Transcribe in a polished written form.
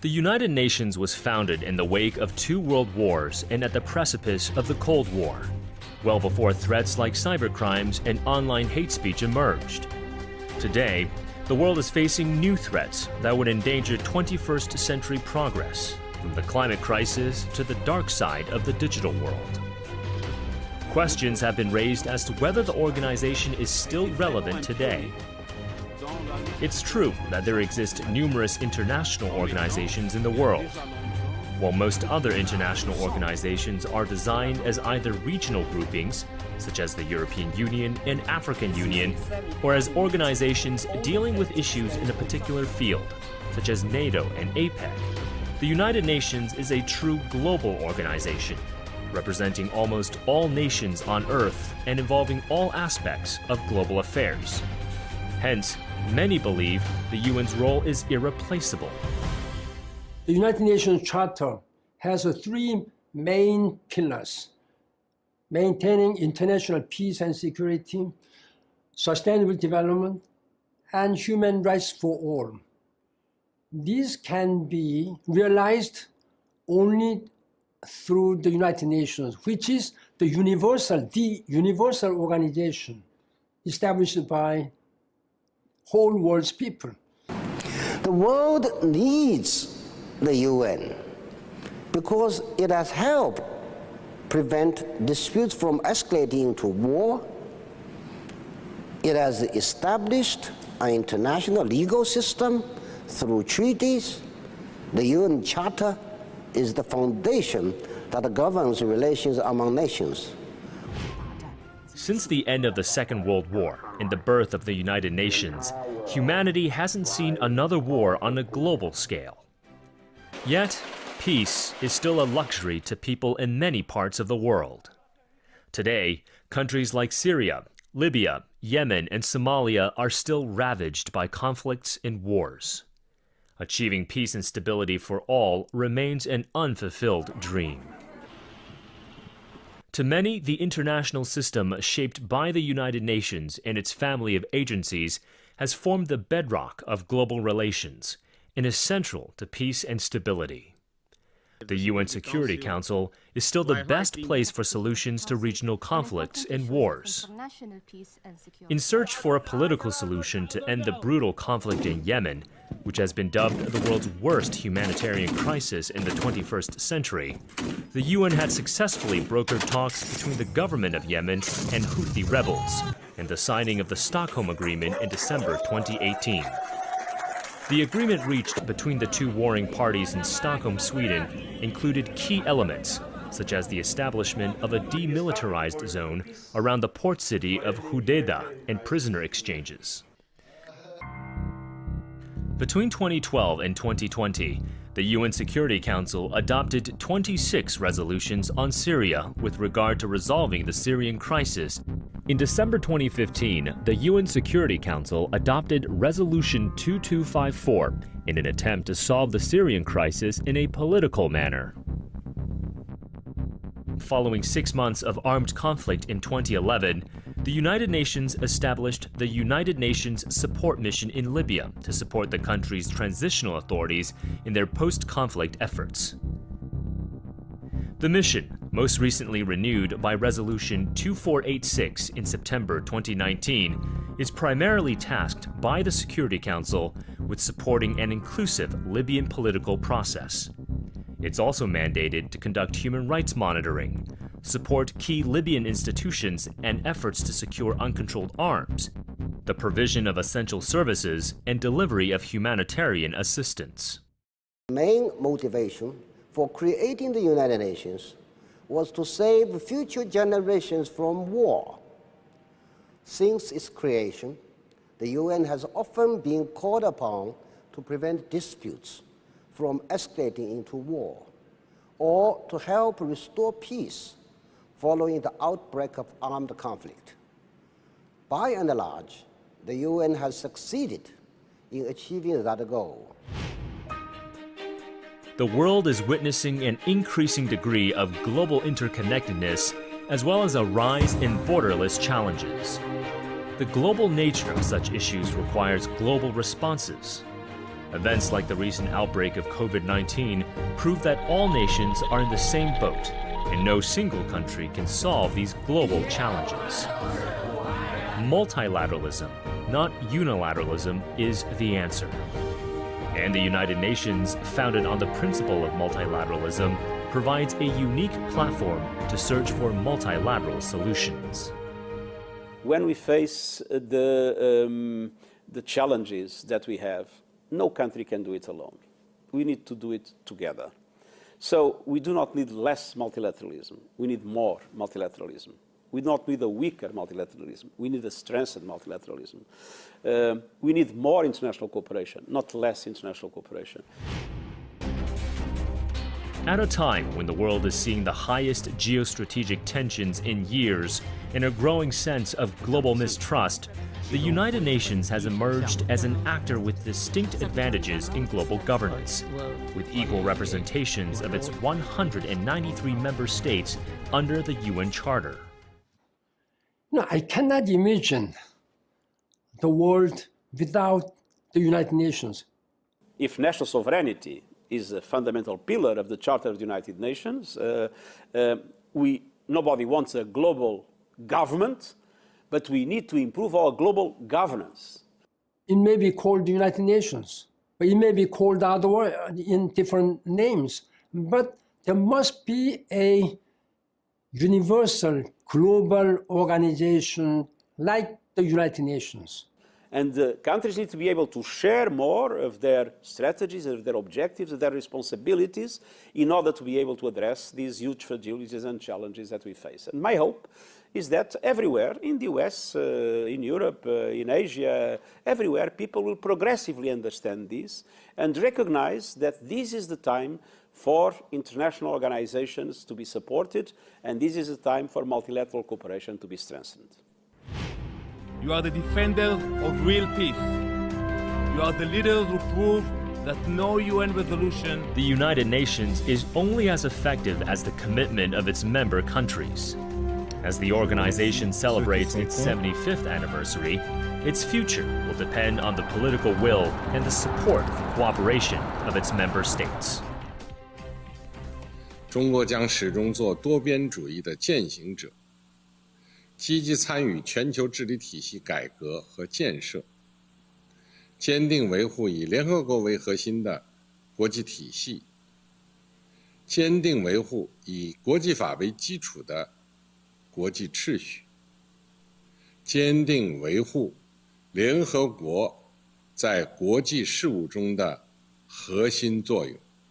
The United Nations was founded in the wake of two world wars and at the precipice of the Cold War, well before threats like cybercrimes and online hate speech emerged. Today, the world is facing new threats that would endanger 21st century progress, from the climate crisis to the dark side of the digital world. Questions have been raised as to whether the organization is still relevant today. It's true that there exist numerous international organizations in the world. While most other international organizations are designed as either regional groupings, such as the European Union and African Union, or as organizations dealing with issues in a particular field, such as NATO and APEC, the United Nations is a true global organization, representing almost all nations on Earth and involving all aspects of global affairs. Hence, many believe the UN's role is irreplaceable. The United Nations Charter has three main pillars: maintaining international peace and security, sustainable development, and human rights for all. These can be realized only through the United Nations, which is the universal organization established by whole world's people. The world needs the UN because it has helped prevent disputes from escalating to war. It has established an international legal system through treaties. The UN Charter is the foundation that governs relations among nations. Since the end of the Second World War and the birth of the United Nations, humanity hasn't seen another war on a global scale. Yet, peace is still a luxury to people in many parts of the world. Today, countries like Syria, Libya, Yemen, and Somalia are still ravaged by conflicts and wars. Achieving peace and stability for all remains an unfulfilled dream. To many, the international system shaped by the United Nations and its family of agencies has formed the bedrock of global relations and is central to peace and stability. The UN Security Council is still the best place for solutions to regional conflicts and wars. In search for a political solution to end the brutal conflict in Yemen, which has been dubbed the world's worst humanitarian crisis in the 21st century, the UN had successfully brokered talks between the government of Yemen and Houthi rebels, and the signing of the Stockholm Agreement in December 2018. The agreement reached between the two warring parties in Stockholm, Sweden, included key elements, such as the establishment of a demilitarized zone around the port city of Hodeidah and prisoner exchanges. Between 2012 and 2020, the UN Security Council adopted 26 resolutions on Syria with regard to resolving the Syrian crisis. In December 2015, the UN Security Council adopted Resolution 2254 in an attempt to solve the Syrian crisis in a political manner. Following 6 months of armed conflict in 2011, the United Nations established the United Nations Support Mission in Libya to support the country's transitional authorities in their post-conflict efforts. The mission, most recently renewed by Resolution 2486 in September 2019, is primarily tasked by the Security Council with supporting an inclusive Libyan political process. It's also mandated to conduct human rights monitoring, support key Libyan institutions and efforts to secure uncontrolled arms, the provision of essential services, and delivery of humanitarian assistance. The main motivation for creating the United Nations was to save future generations from war. Since its creation, the UN has often been called upon to prevent disputes from escalating into war, or to help restore peace following the outbreak of armed conflict. By and large, the UN has succeeded in achieving that goal. The world is witnessing an increasing degree of global interconnectedness as well as a rise in borderless challenges. The global nature of such issues requires global responses. Events like the recent outbreak of COVID-19 prove that all nations are in the same boat, and no single country can solve these global challenges. Multilateralism, not unilateralism, is the answer. And the United Nations, founded on the principle of multilateralism, provides a unique platform to search for multilateral solutions. When we face the challenges that we have, no country can do it alone. We need to do it together. So we do not need less multilateralism. We need more multilateralism. We do not need a weaker multilateralism. We need a strengthened multilateralism. We need more international cooperation, not less international cooperation. At a time when the world is seeing the highest geostrategic tensions in years and a growing sense of global mistrust, the United Nations has emerged as an actor with distinct advantages in global governance, with equal representations of its 193 member states under the UN Charter. No, I cannot imagine the world without the United Nations. If national sovereignty is a fundamental pillar of the Charter of the United Nations, nobody wants a global government, but we need to improve our global governance. It may be called the United Nations, but it may be called in different names. But there must be a universal global organization like the United Nations. And the countries need to be able to share more of their strategies, of their objectives, of their responsibilities in order to be able to address these huge fragilities and challenges that we face. And my hope is that everywhere, in the US, in Europe, in Asia, everywhere, people will progressively understand this and recognize that this is the time for international organizations to be supported, and this is the time for multilateral cooperation to be strengthened. You are the defenders of real peace. You are the leaders who prove that no UN resolution. The United Nations is only as effective as the commitment of its member countries. As the organization celebrates its 75th anniversary, its future will depend on the political will and the support and cooperation of its member states. 中国将始终做多边主义的践行者，积极参与全球治理体系改革和建设，坚定维护以联合国为核心的国际体系，坚定维护以国际法为基础的国际秩序，坚定维护联合国在国际事务中的核心作用。